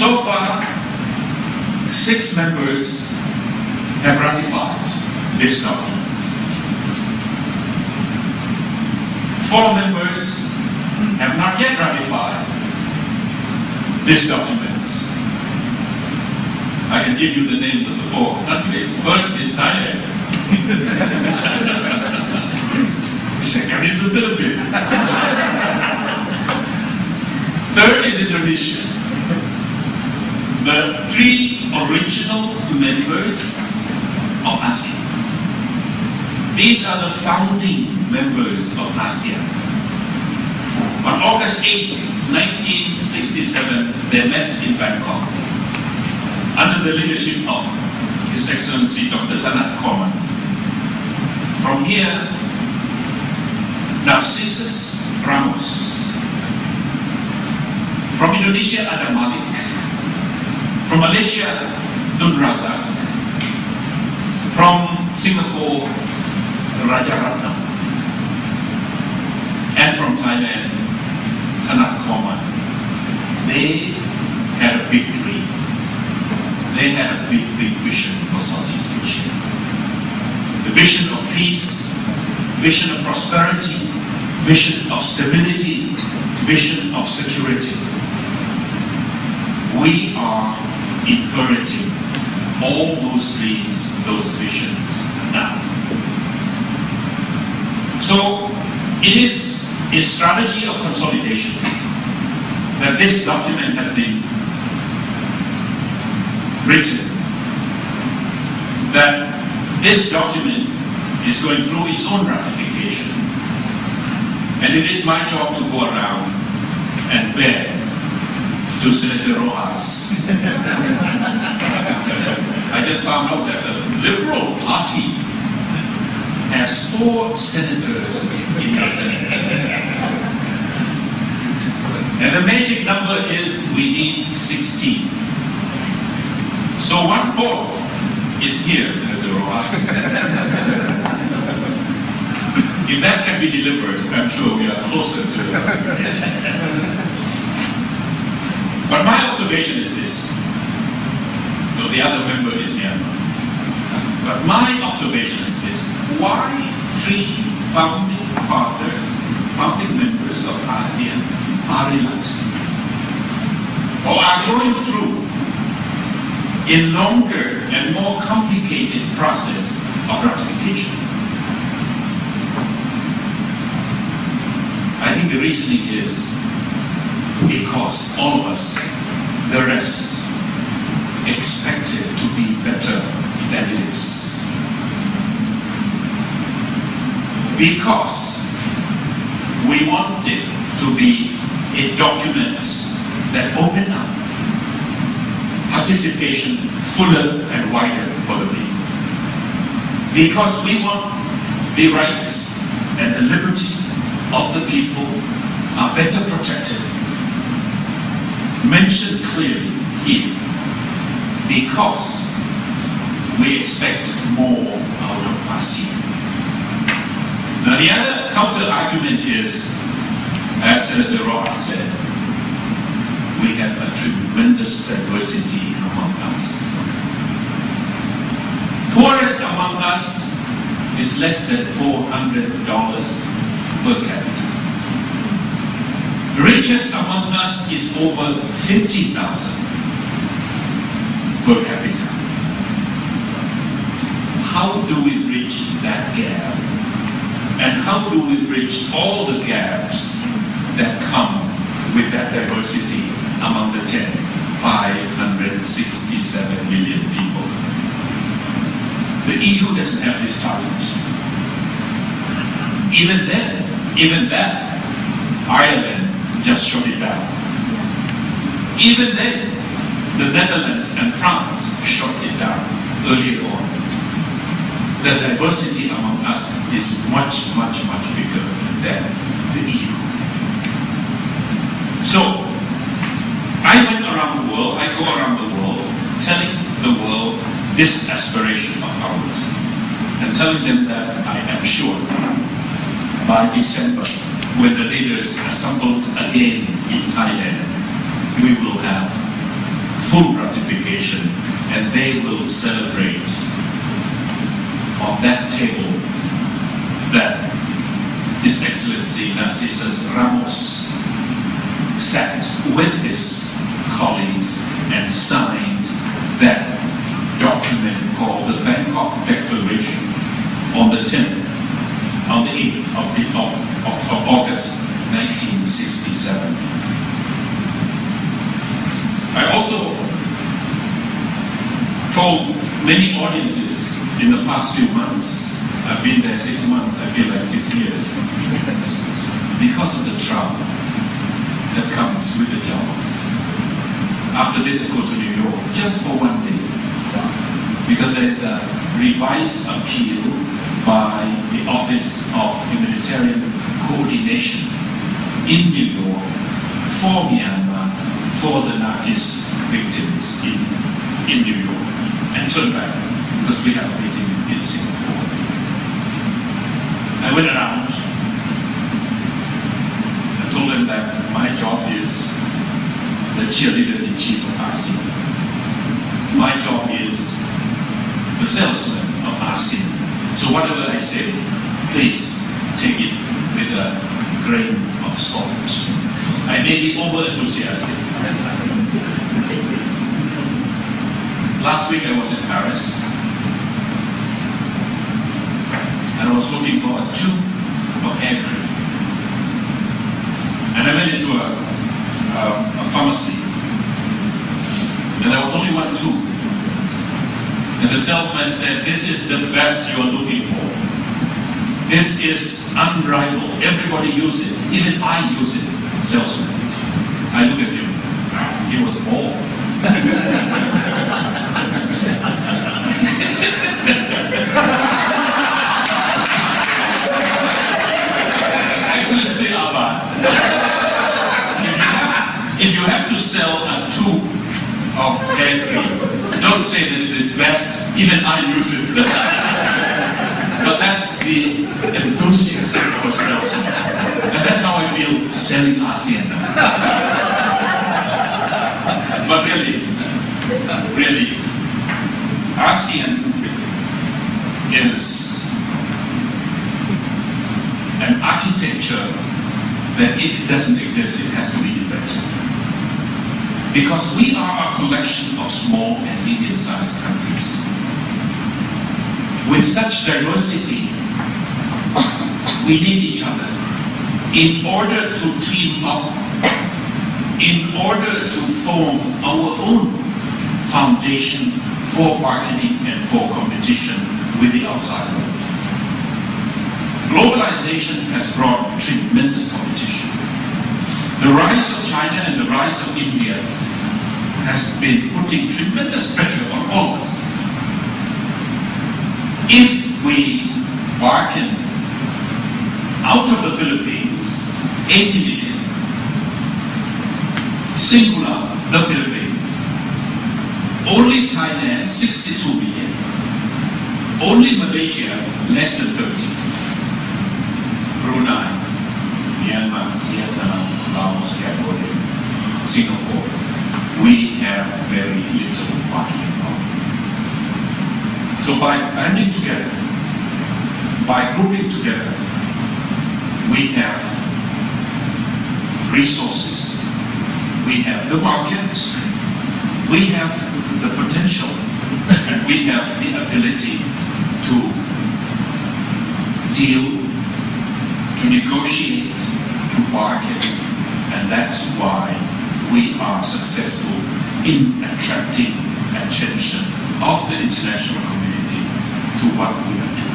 So far, 6 members have ratified this document. 4 members have not yet ratified this document. I can give you the names of the 4 countries. First is Thailand. Second is the Philippines. Third is Indonesia. The 3 original members of ASEAN. These are the founding members of ASEAN. On August 8, 1967, they met in Bangkok under the leadership of His Excellency Dr. Naumann. From here, Narcissus Ramos. From Indonesia, Adam Malik. From Malaysia, Tun Razak. From Singapore, Rajaratnam. And from Thailand, Naumann. They had a big dream. They had a big vision for Southeast Asia. The vision of peace, vision of prosperity, vision of stability, vision of security. We are inheriting all those dreams, those visions now. So it is a strategy of consolidation that this document has been written, that this document is going through its own ratification. And it is my job to go around and beg to Senator Rojas. I just found out that the Liberal Party has 4 senators in the Senate. And the magic number is we need 16. So 1/4 is here, Senator Rojas. If that can be delivered, I'm sure we are closer to it. But my observation is this. So the other member is Myanmar. But my observation is this. Why 3 founding fathers, founding members of ASEAN are reluctant or are going through a longer and more complicated process of ratification? I think the reasoning is because all of us, the rest, expect it to be better than it is. Because we want it to be a document that opens up participation fuller and wider for the people. Because we want the rights and the liberties of the people are better protected. Mentioned clearly here. Because we expect more out of ASEAN. Now the other counter-argument is, as Senator Rojas said, we have a tremendous diversity among us. Poorest among us is less than $400 per capita. Richest among us is over 50,000 per capita. How do we bridge that gap? And how do we bridge all the gaps that come with that diversity among the 567 million people? The EU doesn't have this challenge. Even then, Ireland just shut it down. Even then, the Netherlands and France shut it down earlier on. The diversity among us is much, much, much bigger than the EU. So, I went around the world, I go around the world, telling the world this aspiration of ours, and telling them that I am sure by December, when the leaders assembled again in Thailand, we will have full ratification, and they will celebrate on that table that His Excellency Narcissus Ramos sat with his colleagues and signed that document called the Bangkok Declaration on the 8th of August 1967. I also told many audiences in the past few months, I've been there 6 months, I feel like 6 years, because of the trouble that comes with the job. After this, I go to New York just for 1 day, because there is a revised appeal by the Office of Humanitarian Coordination in New York for Myanmar, for the Nargis victims in New York, and turn back because we have a meeting in Singapore. I went around and told them that my job is the cheerleader-in-chief of ASEAN. My job is the salesman of ASEAN. So whatever I say, please take it with a grain of salt. I may be over-enthusiastic. Last week I was in Paris, and I was looking for a tube of hair cream. And I went into a pharmacy, and there was only one tube. And the salesman said, "This is the best you are looking for. This is unrivaled. Everybody uses it. Even I use it." Salesman. I look at him. He was bald. Excellency Abba, if you have to sell a tube of hair cream, don't say that it is best. Even I use it. But that's the enthusiasm for salesman. And that's how I feel selling ASEAN. But really, ASEAN is an architecture that if it doesn't exist, it has to be invented. Because we are a collection of small and medium-sized countries. With such diversity, we need each other in order to team up, in order to form our own foundation for bargaining and for competition with the outside world. Globalization has brought tremendous competition. The rise of China and the rise of India has been putting tremendous pressure on all of us. If we bargain out of the Philippines 80 million, singular the Philippines, only Thailand 62 million, only Malaysia less than 30, Brunei, Myanmar, Vietnam, Laos, Cambodia, Singapore, we have very little bargaining power. So by banding together, by grouping together, we have resources, we have the market, we have the potential, and we have the ability to deal, to negotiate, to bargain, and that's why we are successful in attracting attention of the international community to what we are doing.